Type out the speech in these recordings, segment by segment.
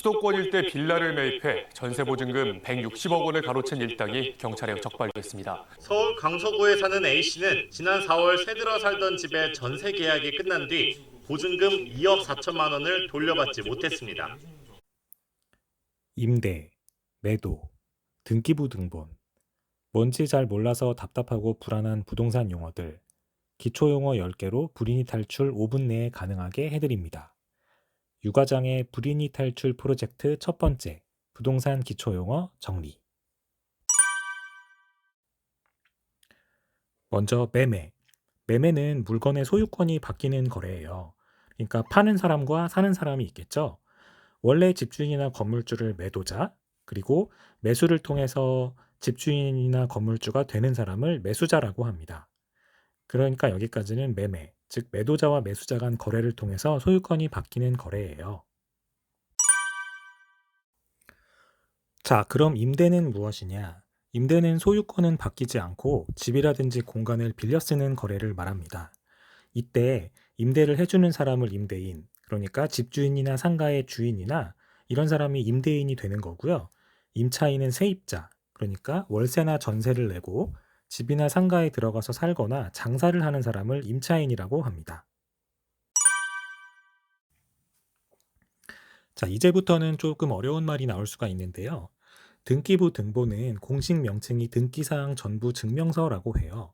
수도권 일대 빌라를 매입해 전세 보증금 160억 원을 가로챈 일당이 경찰에 적발됐습니다. 서울 강서구에 사는 A씨는 지난 4월 새들어 살던 집의 전세 계약이 끝난 뒤 보증금 2억 4천만 원을 돌려받지 못했습니다. 임대, 매도, 등기부 등본, 뭔지 잘 몰라서 답답하고 불안한 부동산 용어들, 기초용어 10개로 불이니 탈출 5분 내에 가능하게 해드립니다. 유과장의 불이니 탈출 프로젝트 첫 번째, 부동산 기초용어 정리. 먼저 매매. 매매는 물건의 소유권이 바뀌는 거래예요. 그러니까 파는 사람과 사는 사람이 있겠죠. 원래 집주인이나 건물주를 매도자, 그리고 매수를 통해서 집주인이나 건물주가 되는 사람을 매수자라고 합니다. 그러니까 여기까지는 매매, 즉 매도자와 매수자 간 거래를 통해서 소유권이 바뀌는 거래예요. 자, 그럼 임대는 무엇이냐? 임대는 소유권은 바뀌지 않고 집이라든지 공간을 빌려 쓰는 거래를 말합니다. 이때 임대를 해주는 사람을 임대인, 그러니까 집주인이나 상가의 주인이나 이런 사람이 임대인이 되는 거고요. 임차인은 세입자, 그러니까 월세나 전세를 내고 집이나 상가에 들어가서 살거나 장사를 하는 사람을 임차인이라고 합니다. 자, 이제부터는 조금 어려운 말이 나올 수가 있는데요. 등기부 등본은 공식 명칭이 등기사항 전부 증명서라고 해요.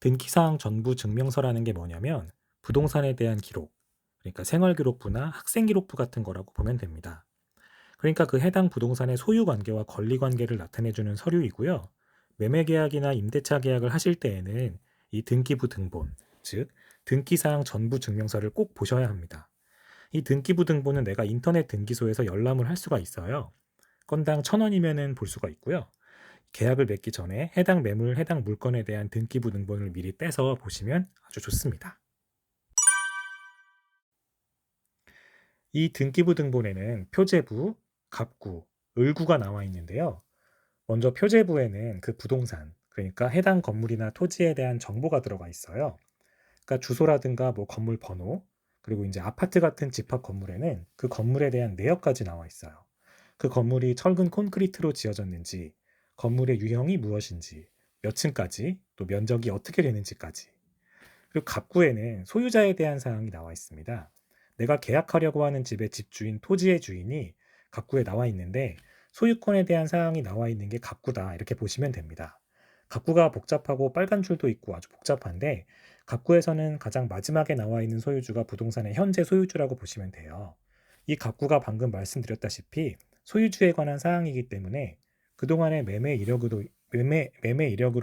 등기사항 전부 증명서라는 게 뭐냐면 부동산에 대한 기록, 그러니까 생활기록부나 학생기록부 같은 거라고 보면 됩니다. 그러니까 그 해당 부동산의 소유관계와 권리관계를 나타내주는 서류이고요. 매매계약이나 임대차 계약을 하실 때에는 이 등기부 등본, 즉 등기사항 전부 증명서를 꼭 보셔야 합니다. 이 등기부 등본은 내가 인터넷 등기소에서 열람을 할 수가 있어요. 건당 1,000원이면 볼 수가 있고요. 계약을 맺기 전에 해당 매물, 해당 물건에 대한 등기부 등본을 미리 떼서 보시면 아주 좋습니다. 이 등기부 등본에는 표제부, 갑구, 을구가 나와 있는데요. 먼저 표제부에는 그 부동산, 그러니까 해당 건물이나 토지에 대한 정보가 들어가 있어요. 그러니까 주소라든가 뭐 건물 번호, 그리고 이제 아파트 같은 집합 건물에는 그 건물에 대한 내역까지 나와 있어요. 그 건물이 철근 콘크리트로 지어졌는지, 건물의 유형이 무엇인지, 몇 층까지, 또 면적이 어떻게 되는지까지. 그리고 갑구에는 소유자에 대한 사항이 나와 있습니다. 내가 계약하려고 하는 집의 집주인, 토지의 주인이 갑구에 나와 있는데 소유권에 대한 사항이 나와 있는 게 갑구다, 이렇게 보시면 됩니다. 갑구가 복잡하고 빨간 줄도 있고 아주 복잡한데 갑구에서는 가장 마지막에 나와 있는 소유주가 부동산의 현재 소유주라고 보시면 돼요. 이 갑구가 방금 말씀드렸다시피 소유주에 관한 사항이기 때문에 그동안의 매매 이력으로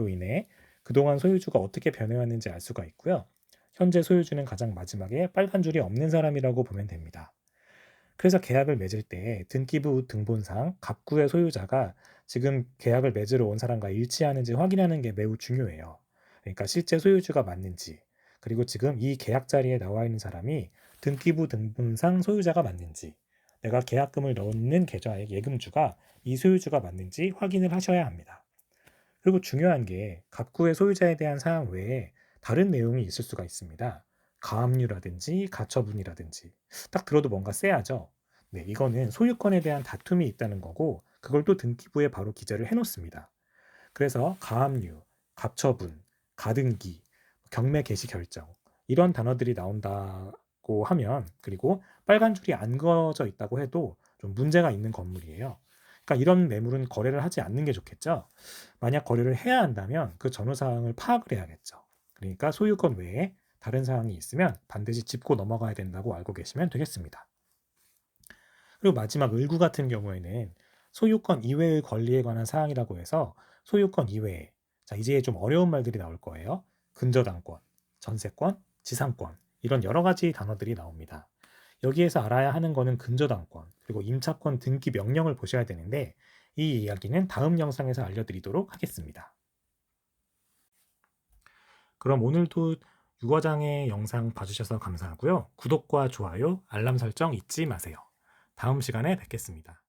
인해 그동안 소유주가 어떻게 변해왔는지 알 수가 있고요. 현재 소유주는 가장 마지막에 빨간 줄이 없는 사람이라고 보면 됩니다. 그래서 계약을 맺을 때 등기부 등본상 갑구의 소유자가 지금 계약을 맺으러 온 사람과 일치하는지 확인하는 게 매우 중요해요. 그러니까 실제 소유주가 맞는지, 그리고 지금 이 계약 자리에 나와 있는 사람이 등기부 등본상 소유자가 맞는지, 내가 계약금을 넣는 계좌의 예금주가 이 소유주가 맞는지 확인을 하셔야 합니다. 그리고 중요한 게 갑구의 소유자에 대한 사항 외에 다른 내용이 있을 수가 있습니다. 가압류라든지 가처분이라든지 딱 들어도 뭔가 쎄하죠. 네, 이거는 소유권에 대한 다툼이 있다는 거고 그걸 또 등기부에 바로 기재를 해놓습니다. 그래서 가압류, 가처분, 가등기, 경매 개시 결정 이런 단어들이 나온다고 하면, 그리고 빨간 줄이 안 그어져 있다고 해도 좀 문제가 있는 건물이에요. 그러니까 이런 매물은 거래를 하지 않는 게 좋겠죠. 만약 거래를 해야 한다면 그 전후 사항을 파악을 해야겠죠. 그러니까 소유권 외에 다른 사항이 있으면 반드시 짚고 넘어가야 된다고 알고 계시면 되겠습니다. 그리고 마지막 을구 같은 경우에는 소유권 이외의 권리에 관한 사항이라고 해서 소유권 이외에, 자 이제 좀 어려운 말들이 나올 거예요. 근저당권, 전세권, 지상권 이런 여러 가지 단어들이 나옵니다. 여기에서 알아야 하는 거는 근저당권, 그리고 임차권 등기 명령을 보셔야 되는데 이 이야기는 다음 영상에서 알려드리도록 하겠습니다. 그럼 오늘도 유과장의 영상 봐주셔서 감사하고요. 구독과 좋아요, 알람 설정 잊지 마세요. 다음 시간에 뵙겠습니다.